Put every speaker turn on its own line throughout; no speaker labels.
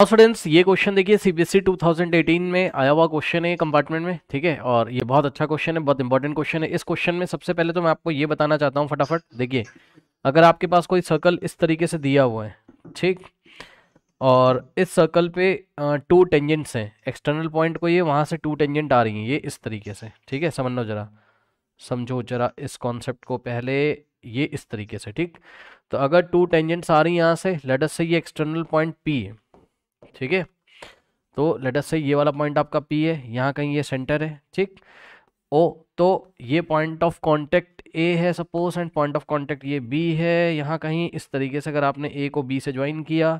Students ये question देखिए CBSE 2018 में आया हुआ क्वेश्चन है कंपार्टमेंट में, ठीक है। और ये बहुत अच्छा क्वेश्चन है, बहुत इंपॉर्टेंट क्वेश्चन है। इस क्वेश्चन में सबसे पहले तो मैं आपको ये बताना चाहता हूँ फटाफट देखिए, अगर आपके पास कोई सर्कल इस तरीके से दिया हुआ है, ठीक, और इस सर्कल पे टू टेंजेंट्स हैं, एक्सटर्नल पॉइंट को ये वहाँ से टू टेंजेंट आ रही हैं ये इस तरीके से, ठीक है। समझ जरा, समझो जरा इस कॉन्सेप्ट को पहले, ये इस तरीके से, ठीक। तो अगर टू टेंजेंट्स आ रही हैं यहाँ से, लेट अस से ये एक्सटर्नल पॉइंट पी है, ठीक है। तो लेट अस से ये वाला पॉइंट आपका पी है, यहाँ कहीं ये सेंटर है, ठीक। ओ, तो ये पॉइंट ऑफ कांटेक्ट ए है suppose, and point of contact ये बी है यहाँ कहीं इस तरीके से। अगर आपने ए को बी से ज्वाइन किया,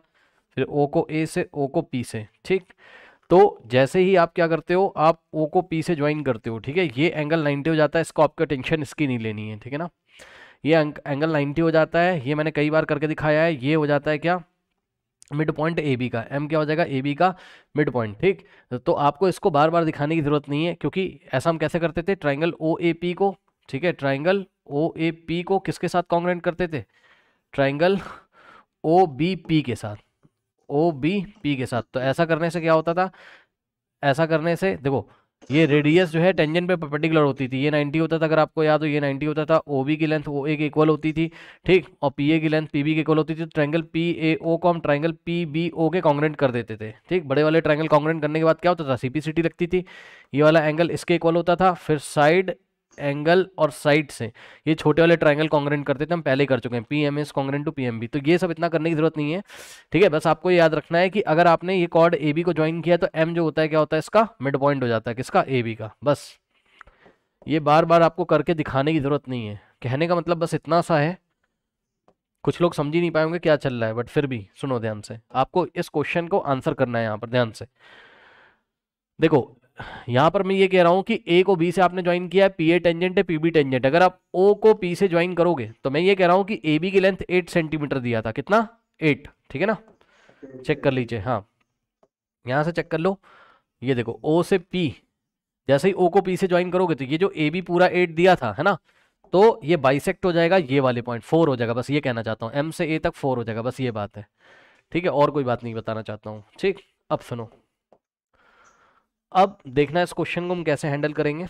फिर ओ को ए से, ओ को पी से, ठीक। तो जैसे ही आप क्या करते हो, आप ओ को पी से ज्वाइन करते हो, ठीक है, ये एंगल 90 हो जाता है। इसको आपको टेंशन इसकी नहीं लेनी है, ठीक है ना। ये एंगल 90 हो जाता है, ये मैंने कई बार करके दिखाया है। ये हो जाता है क्या, मिड पॉइंट ए बी का। एम क्या हो जाएगा, ए बी का मिड पॉइंट, ठीक। तो आपको इसको बार बार दिखाने की जरूरत नहीं है, क्योंकि ऐसा हम कैसे करते थे, ट्राइंगल ओ ए पी को, ठीक है, ट्राइंगल ओ ए पी को किसके साथ कॉन्ग्रुएंट करते थे, ट्राइंगल ओ बी पी के साथ, ओ बी पी के साथ। तो ऐसा करने से क्या होता था, ऐसा करने से देखो, ये रेडियस जो है टेंजेंट पे परपेंडिकुलर होती थी, ये 90 होता था, अगर आपको याद हो ये 90 होता था। ओ बी की लेंथ ओ ए के इक्वल होती थी, ठीक, और पी ए की लेंथ पी बी के इक्वल होती थी। तो ट्रायंगल पी ए ओ को हम ट्रायंगल पी बी ओ के कॉन्ग्रुएंट कर देते थे, ठीक। बड़े वाले ट्रायंगल कॉन्ग्रुएंट करने के बाद क्या होता था, सीपीसीटी लगती थी, ये वाला एंगल इसके इक्वल होता था। फिर साइड एंगल और साइड से ये छोटे वाले ट्रायंगल कॉन्ग्रुएंट करते थे, हम पहले ही कर चुके हैं, P M S congruent to P M B. तो ये सब इतना करने की जरूरत नहीं है, ठीक है। बस आपको ये याद रखना है कि अगर आपने ये कॉर्ड ए बी को ज्वाइन किया तो एम जो होता है क्या होता है, इसका मिड पॉइंट हो जाता है, किसका, ए बी का। बस ये बार बार आपको करके दिखाने की जरूरत नहीं है, कहने का मतलब बस इतना सा है। कुछ लोग समझ ही नहीं पाएंगे क्या चल रहा है, बट फिर भी सुनो ध्यान से, आपको इस क्वेश्चन को आंसर करना है यहाँ पर ध्यान से। देखो यहाँ पर मैं ये कह रहा हूँ कि ए को बी से आपने ज्वाइन किया है, पी ए टेंजेंट है, पी बी टेंजेंट। अगर आप ओ को पी से ज्वाइन करोगे तो मैं ये कह रहा हूँ कि ए बी की लेंथ 8 सेंटीमीटर दिया था, कितना, 8, ठीक है ना। चेक कर लीजिए, हाँ, यहाँ से चेक कर लो। ये देखो ओ से पी, जैसे ही ओ को पी से ज्वाइन करोगे तो ये जो ए बी पूरा 8 दिया था, है ना, तो ये बाइसेक्ट हो जाएगा, ये वाले पॉइंट 4 हो जाएगा। बस ये कहना चाहता हूँ, एम से ए तक 4 हो जाएगा, बस ये बात है, ठीक है। और कोई बात नहीं बताना चाहता हूँ, ठीक। अब सुनो, अब देखना इस क्वेश्चन को हम कैसे हैंडल करेंगे।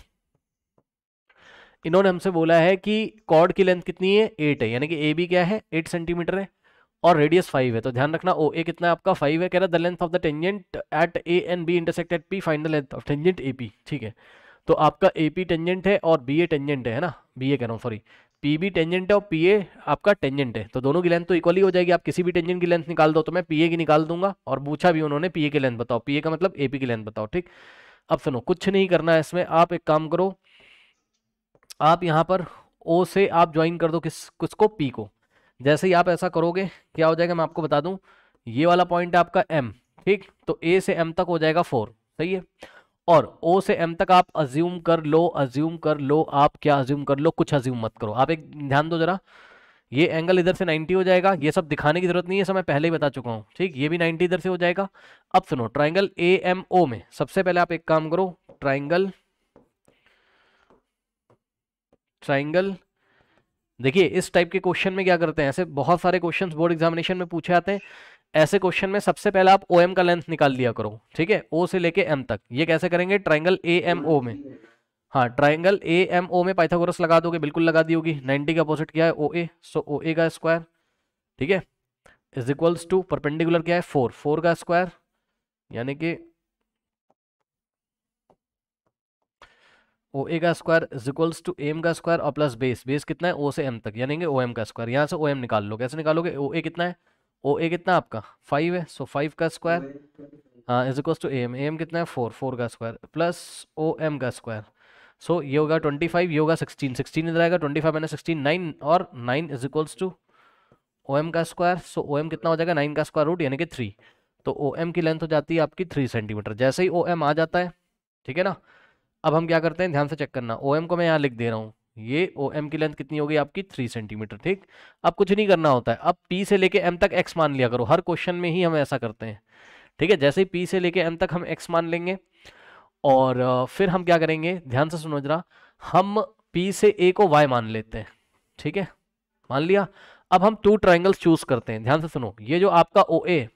इन्होंने हमसे बोला है कि कॉर्ड की लेंथ कितनी है, 8 है, यानी कि ए बी क्या है, 8 सेंटीमीटर है, और रेडियस 5 है। तो ध्यान रखना ओ ए कितना है आपका, 5 है। कह रहा the length of the tangent at A and B intersect at P, find the length of tangent A P, ठीक है। तो आपका ए पी टेंजेंट है और बी ए टेंजेंट है ना, बी ए कह रहा हूँ सॉरी, पी बी टेंजेंट है और पी ए आपका टेंजेंट है। तो दोनों की लेंथ तो इक्वली हो जाएगी। आप किसी भी टेंजेंट की लेंथ निकाल दो, तो मैं पी ए की निकाल दूंगा। और पूछा भी उन्होंने पी ए की लेंथ बताओ, पी ए का मतलब ए पी की लेंथ बताओ, ठीक। अब सुनो, कुछ नहीं करना है इसमें, आप एक काम करो, आप यहाँ पर ओ से आप ज्वाइन कर दो किसको, पी को। जैसे ही आप ऐसा करोगे क्या हो जाएगा, मैं आपको बता दूं, ये वाला पॉइंट है आपका एम, ठीक। तो ए से एम तक हो जाएगा 4, सही है। और ओ से एम तक आप अज्यूम कर लो, अज्यूम कर लो, आप क्या अज्यूम कर लो, कुछ अज्यूम मत करो। आप एक ध्यान दो जरा, ये एंगल इधर से 90 हो जाएगा, ये सब दिखाने की जरूरत नहीं है, सब मैं पहले ही बता चुका हूँ, ठीक। ये भी 90 इधर से हो जाएगा। अब सुनो, ट्राइंगल ए एम ओ में सबसे पहले आप एक काम करो, ट्राइंगल ट्राइंगल देखिए इस टाइप के क्वेश्चन में क्या करते हैं, ऐसे बहुत सारे क्वेश्चंस बोर्ड एग्जामिनेशन में पूछे जाते हैं। ऐसे क्वेश्चन में सबसे पहले आप ओ एम का लेंथ निकाल लिया करो, ठीक है, ओ से लेके एम तक। ये कैसे करेंगे, ट्राइंगल ए एम ओ में, हाँ, ट्राइंगल ए एम ओ में पाइथागोरस लगा दोगे, बिल्कुल लगा दी होगी। 90 का अपोजिट क्या है, ओ ए, सो ओ ए का स्क्वायर, ठीक है, इज इक्वल्स टू परपेंडिकुलर क्या है, 4, 4 का स्क्वायर, यानी कि ओ ए का square is equals to M का स्क्वायर और प्लस बेस, बेस कितना है ओ से एम तक, यानी कि ओ एम का स्क्वायर। यहाँ से ओ एम निकाल लो, कैसे निकालोगे, ओ ए कितना है, ओ ए कितना आपका 5 है, सो 5 का स्क्वायर, हाँ, is equals to M, M कितना है 4, 4 का स्क्वायर प्लस ओ एम का स्क्वायर। सो ये होगा 25, ये होगा 16, 16 इधर आएगा, 25 माइनस 16 9, और 9 is equals to O M का स्क्वायर। सो ओ एम कितना हो जाएगा, 9 का स्क्वायर रूट, यानी कि 3। तो ओ एम की लेंथ हो जाती है आपकी 3 सेंटीमीटर। जैसे ही ओ एम आ जाता है, ठीक है ना, अब हम क्या करते हैं, ध्यान से चेक करना, ओ एम को मैं यहाँ लिख दे रहा हूँ, ये ओ एम की लेंथ कितनी होगी आपकी 3 सेंटीमीटर, ठीक। अब कुछ नहीं करना होता है, अब पी से लेके एम तक एक्स मान लिया करो, हर क्वेश्चन में ही हम ऐसा करते हैं, ठीक है। जैसे ही पी से लेके एम तक हम एक्स मान लेंगे, और फिर हम क्या करेंगे, ध्यान से सुनो जरा, हम पी से ए को वाई मान लेते हैं, ठीक है, मान लिया। अब हम टू ट्राइंगल्स चूज करते हैं, ध्यान से सुनो, ये जो आपका ओ ए,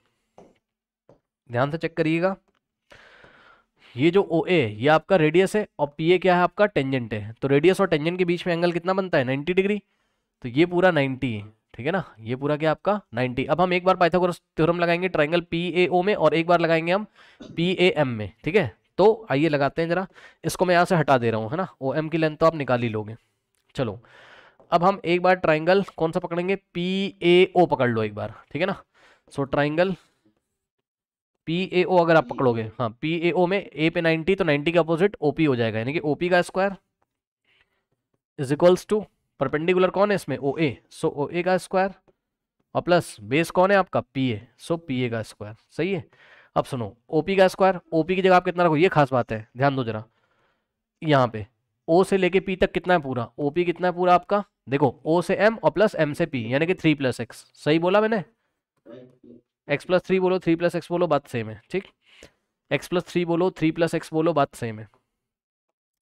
ध्यान से चेक करिएगा, ये जो ओ ए ये आपका रेडियस है और पी ए क्या है आपका टेंजेंट है, तो रेडियस और टेंजेंट के बीच में एंगल कितना बनता है 90 डिग्री, तो ये पूरा 90 है, ठीक है ना, ये पूरा क्या आपका 90। अब हम एक बार पाइथागोरस थ्योरम लगाएंगे ट्राइंगल पी ए ओ में और एक बार लगाएंगे हम पी ए एम में, ठीक है। तो आइए लगाते हैं जरा, इसको मैं यहाँ से हटा दे रहा हूँ, है ना, ओ एम की लेंथ तो आप निकाल ही लोगे। चलो अब हम एक बार ट्राइंगल कौन सा पकड़ेंगे, पी ए ओ पकड़ लो एक बार, ठीक है ना। सो ट्राइंगल पी ए ओ अगर आप पकड़ोगे, हाँ पी ए ओ में ए पे 90 तो 90 के अपोजिट ओपी हो जाएगा, यानी कि ओपी का square is equals to perpendicular कौन है इसमें ओ ए, सो ओ ए का स्क्वायर और प्लस बेस कौन है आपका P A, so P A का स्क्वायर, सही है। अब सुनो ओपी का स्क्वायर, ओपी की जगह आप कितना रखो, ये खास बात है, ध्यान दो जरा, यहाँ पे ओ से लेके पी तक कितना है पूरा, ओपी कितना है पूरा आपका, देखो ओ से एम और प्लस एम से पी, यानी कि 3 + x, सही बोला मैंने, x+3 बोलो 3 + x बोलो बात सेम है, ठीक, x+3 बोलो 3 + x बोलो बात सेम है।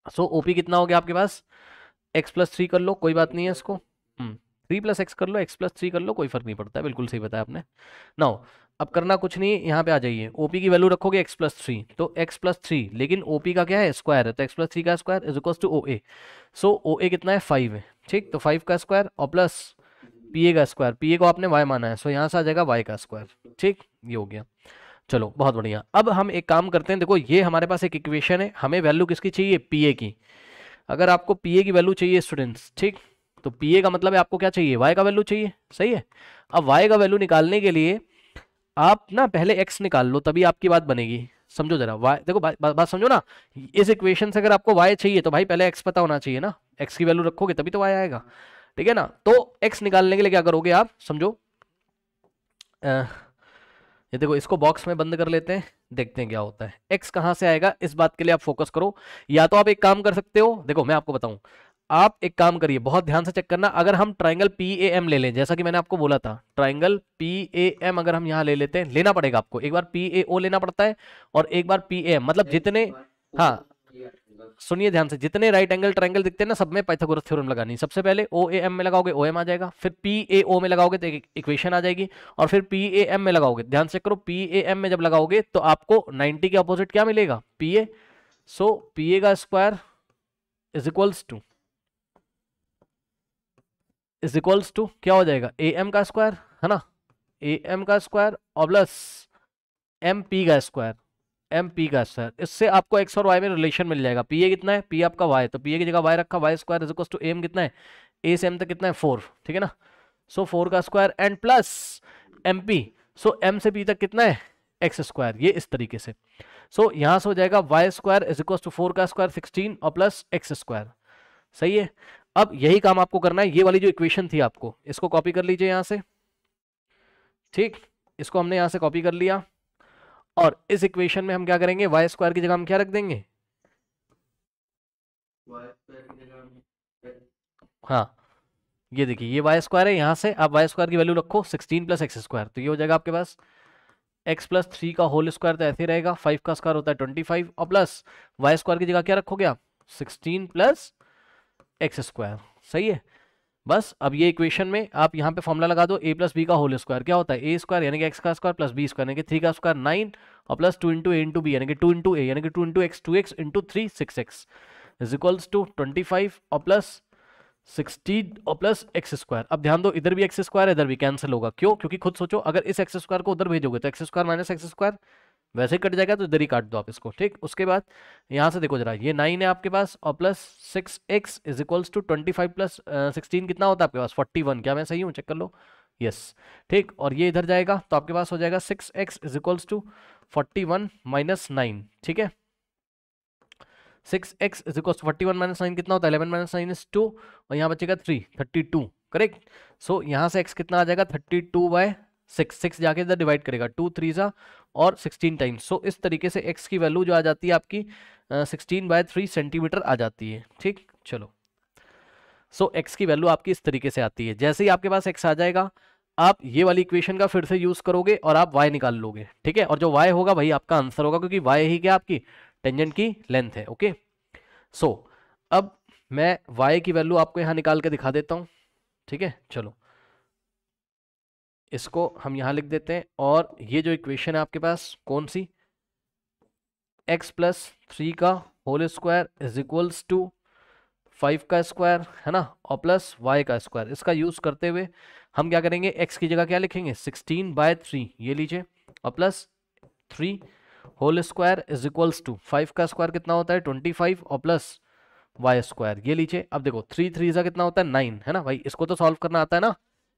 सो ओपी कितना हो गया आपके पास, x+3 कर लो कोई बात नहीं है इसको, 3 + x कर लो, x+3 कर लो, कोई फर्क नहीं पड़ता है, बिल्कुल सही बताया आपने। नाउ अब करना कुछ नहीं, यहाँ पे आ जाइए, ओपी की वैल्यू रखोगे x+3 तो x+3, लेकिन ओपी का क्या है स्क्वायर है, तो x+3 का square is equal to O A, so O A कितना है 5 है, ठीक, तो 5 का स्क्वायर और प्लस पी ए का स्क्वायर, पी ए को आपने y माना है, सो यहाँ से आ जाएगा y का स्क्वायर, ठीक, ये हो गया। चलो बहुत बढ़िया, अब हम एक काम करते हैं, देखो ये हमारे पास एक इक्वेशन है, हमें वैल्यू किसकी चाहिए, पी ए की। अगर आपको पी ए की वैल्यू चाहिए स्टूडेंट्स, ठीक, तो पी ए का मतलब है आपको क्या चाहिए, वाई का वैल्यू चाहिए, सही है। अब वाई का वैल्यू निकालने के लिए आप ना पहले एक्स निकाल लो, तभी आपकी बात बनेगी, समझो जरा, वाई देखो बात समझो ना, इस इक्वेशन से अगर आपको वाई चाहिए तो भाई पहले एक्स पता होना चाहिए ना, एक्स की वैल्यू रखोगे तभी तो वाई आएगा, ठीक है ना। तो एक्स निकालने के लिए क्या करोगे आप, समझो ये देखो, इसको बॉक्स में बंद कर लेते हैं, देखते हैं क्या होता है, x कहां से आएगा इस बात के लिए आप फोकस करो। या तो आप एक काम कर सकते हो, देखो मैं आपको बताऊं, आप एक काम करिए, बहुत ध्यान से चेक करना, अगर हम ट्राइंगल पी ए एम ले लें, जैसा कि मैंने आपको बोला था ट्राइंगल पी ए एम अगर हम यहां ले लेते हैं, लेना पड़ेगा आपको, एक बार पी ए ओ लेना पड़ता है और एक बार पी ए एम, मतलब जितने, हाँ सुनिए ध्यान से, जितने राइट एंगल ट्रायंगल दिखते हैं ना, सब में पाइथागोरस थ्योरम लगानी, सबसे पहले ओ ए एम में लगाओगे ओ एम आ जाएगा, फिर पी ए ओ में लगाओगे तो इक्वेशन आ जाएगी, और फिर पी ए एम में लगाओगे, ध्यान से करो, पी ए एम में जब लगाओगे तो आपको 90 के अपोजिट क्या मिलेगा, P A, so P A का स्क्वायर इज इक्वल्स टू क्या हो जाएगा, ए एम का स्क्वायर, है ना, ए एम का स्क्वायर और प्लस एम पी का स्क्वायर, एम पी का स्क्वायर, इससे आपको एक्स और वाई में रिलेशन मिल जाएगा, पी ए कितना है, पी आपका वाई, तो पी ए की जगह वाई रखा, Y square is equal to M कितना है, ए से एम तक कितना है 4, ठीक है ना, सो 4 का square and plus M P, so M से पी तक कितना है एक्स स्क्वायर, ये इस तरीके से, सो यहां से हो जाएगा Y square is equal to 4 का स्क्वायर 16 और प्लस एक्स स्क्वायर, सही है। अब यही काम आपको करना है, ये वाली जो इक्वेशन थी आपको इसको कॉपी कर लीजिए यहां से, ठीक, इसको हमने यहां से कॉपी कर लिया, और इस इक्वेशन में हम क्या करेंगे, वाई स्क्वायर की जगह हम क्या रख देंगे, हाँ ये देखिए ये वाई स्क्वायर है, यहां से आप वाई स्क्वायर की वैल्यू रखो 16 प्लस एक्स स्क्वायर, तो ये हो जाएगा आपके पास x+3 का होल स्क्वायर, तो ऐसे ही रहेगा, 5 का स्क्वायर होता है 25 और प्लस वाई स्क्वायर की जगह क्या रखोगे आप 16 प्लस एक्स स्क्वायर, सही है। बस अब ये इक्वेशन में आप यहाँ पे फॉर्मूला लगा दो, a प्लस बी का होल स्क्वायर क्या होता है, ए स्क्वायर यानी कि एक्स का स्क्वायर प्लस बी स्क्वायर यानी कि 3 का स्क्वायर 9 और plus 2 into A into B यानी कि 2 इंटू ए यानी कि 2 into X 2x into 3 6x is equals to 25 और प्लस 16 और प्लस एक्स स्क्वायर। अब ध्यान दो, इधर भी एक्स स्क्वायर इधर भी कैंसिल होगा, क्यों, क्योंकि खुद सोचो, अगर इस एक्स स्क्वायर को उधर भेजोगे तो x square minus x square वैसे ही कट जाएगा, तो इधर ही काट दो आप इसको, ठीक। उसके बाद यहाँ से देखो जरा, ये 9 है आपके पास और plus 6x is equals to 25 plus 16 कितना होता है आपके पास 41, क्या मैं सही हूँ, चेक कर लो, यस, ठीक, और ये इधर जाएगा तो आपके पास हो जाएगा 6x is equals to 41 minus 9, ठीक है, 6x is equals to 41 minus 9 कितना होता है 11 माइनस 9 इज 2 और यहाँ बचेगा 3 32, करेक्ट। सो यहाँ से x कितना आ जाएगा 32/6, 6 जाके इधर डिवाइड करेगा 2 3 जा और 16 टाइम्स, सो इस तरीके से x की वैल्यू जो आ जाती है आपकी 16/3 सेंटीमीटर आ जाती है, ठीक। चलो सो x की वैल्यू आपकी इस तरीके से आती है, जैसे ही आपके पास x आ जाएगा आप ये वाली इक्वेशन का फिर से यूज करोगे और आप y निकाल लोगे, ठीक है, और जो y होगा वही आपका आंसर होगा, क्योंकि y ही क्या आपकी टेंजेंट की लेंथ है, ओके। सो अब मैं y की वैल्यू आपको यहां निकाल के दिखा देता हूं, ठीक है, चलो इसको हम यहाँ लिख देते हैं, और ये जो इक्वेशन है आपके पास कौन सी, x प्लस 3 का whole square is equals to 5 का स्क्वायर, है ना, और प्लस y का स्क्वायर। इसका यूज करते हुए हम क्या करेंगे, x की जगह क्या लिखेंगे, 16/3 ये लीजिए, और plus 3 whole square is equals to 5 का स्क्वायर कितना होता है 25, और प्लस वाई स्क्वायर ये लीजिए। अब देखो 3 3 सा कितना होता है 9, है ना भाई, इसको तो सॉल्व करना आता है ना,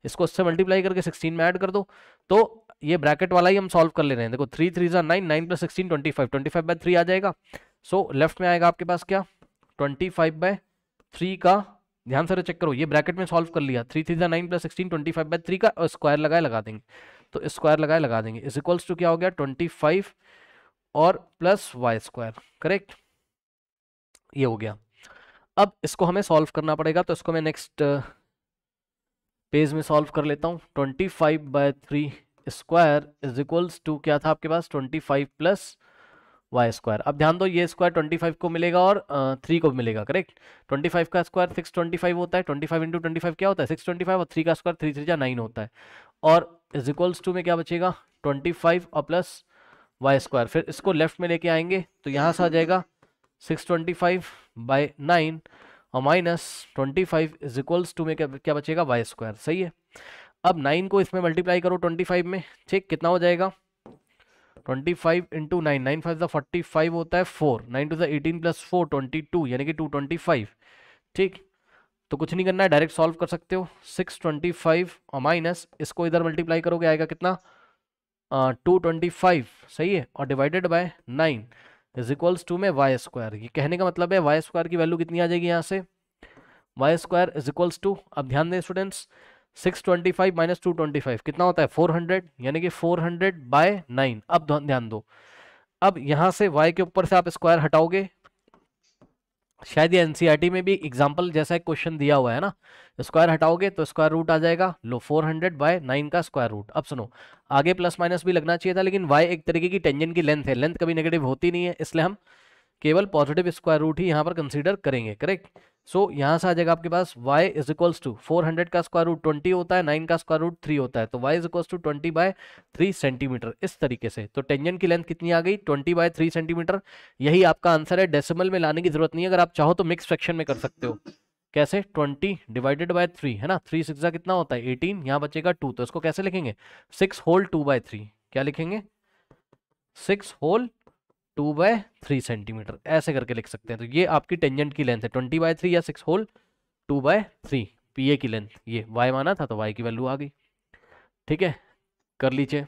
इसको इससे मल्टीप्लाई करके 16 में ऐड कर दो। तो ये ब्रैकेट वाला ही हम सॉल्व कर ले रहे हैं। देखो 3 3 सा 9, 9 प्लस 16 25, 25/3 आ जाएगा। सो लेफ्ट में आएगा आपके पास क्या, 25/3 का, ध्यान से चेक करो, ये ब्रैकेट में सॉल्व कर लिया, 3 3 सा 9 प्लस 16 25/3 का, और स्क्वायर लगाए लगा देंगे, तो स्क्वायर लगाए लगा देंगे, इज इक्वल्स टू क्या हो गया 25 और प्लस वाई स्क्वायर, करेक्ट, ये हो गया। अब इसको हमें सॉल्व करना पड़ेगा, तो इसको मैं नेक्स्ट पेज में सॉल्व कर लेता हूँ। 25/3 स्क्वायर इज इक्वल्स टू क्या था आपके पास 25 प्लस वाई स्क्वायर। अब ध्यान दो, ये स्क्वायर 25 को मिलेगा और 3 को भी मिलेगा, करेक्ट। 25 का स्क्वायर 625 होता है, 25 इंटू 25 क्या होता है 625, और 3 का स्क्वायर 3 3 9 होता है, और इज इक्वल्स टू में क्या बचेगा 25 और प्लस वाई स्क्वायर। फिर इसको लेफ्ट में लेके आएंगे तो यहाँ से आ जाएगा 625/9 और माइनस 25 इज इक्वल्स टू में क्या बचेगा वाई स्क्वायर, सही है। अब 9 को इसमें मल्टीप्लाई करो 25 में, ठीक, कितना हो जाएगा 25 इंटू 9, 9 5 45 होता है 4, 9 2 18 प्लस 4 22, यानी कि 225, ठीक। तो कुछ नहीं करना है, डायरेक्ट सॉल्व कर सकते हो। 625 और माइनस इसको इधर मल्टीप्लाई करोगे आएगा कितना 225, सही है, और divided by 9 is equals to में वाई स्क्वायर। ये कहने का मतलब है वाई स्क्वायर की वैल्यू कितनी आ जाएगी यहाँ से, y square is equals to, अब ध्यान दें स्टूडेंट्स, 625 माइनस 225 कितना होता है 400, यानी कि 400/9। अब ध्यान दो, अब यहाँ से y के ऊपर से आप स्क्वायर हटाओगे, शायद ये एनसीईआरटी में भी एग्जाम्पल जैसा एक क्वेश्चन दिया हुआ है ना, स्क्वायर हटाओगे तो स्क्वायर रूट आ जाएगा, लो 400/9 का स्क्वायर रूट। अब सुनो, आगे प्लस माइनस भी लगना चाहिए था, लेकिन y एक तरीके की टेंजेंट की लेंथ है, लेंथ कभी नेगेटिव होती नहीं है, इसलिए हम केवल पॉजिटिव स्क्वायर रूट ही यहाँ पर कंसीडर करेंगे, करेक्ट। सो यहाँ से आ जाएगा आपके पास y इज इक्वल्स टू 400 का स्क्वायर रूट 20 होता है, 9 का स्क्वायर रूट 3 होता है, तो y is equals to 20/3 centimetre, इस तरीके से। तो टेंजेंट की लेंथ कितनी आ गई 20/3 सेंटीमीटर, यही आपका आंसर है। डेसिमल में लाने की जरूरत नहीं है, अगर आप चाहो तो मिक्स फ्रैक्शन में कर सकते हो। कैसे 20/3 है ना, 3 6 कितना होता है 18, यहाँ बचेगा 2, तो इसको कैसे लिखेंगे 6 होल 2/3, क्या लिखेंगे 6 होल 2/3 सेंटीमीटर, ऐसे करके लिख सकते हैं। तो ये आपकी टेंजेंट की लेंथ है 20/3 या 6 होल 2/3, पीए की लेंथ, ये y माना था तो y की वैल्यू आ गई, ठीक है, कर लीजिए।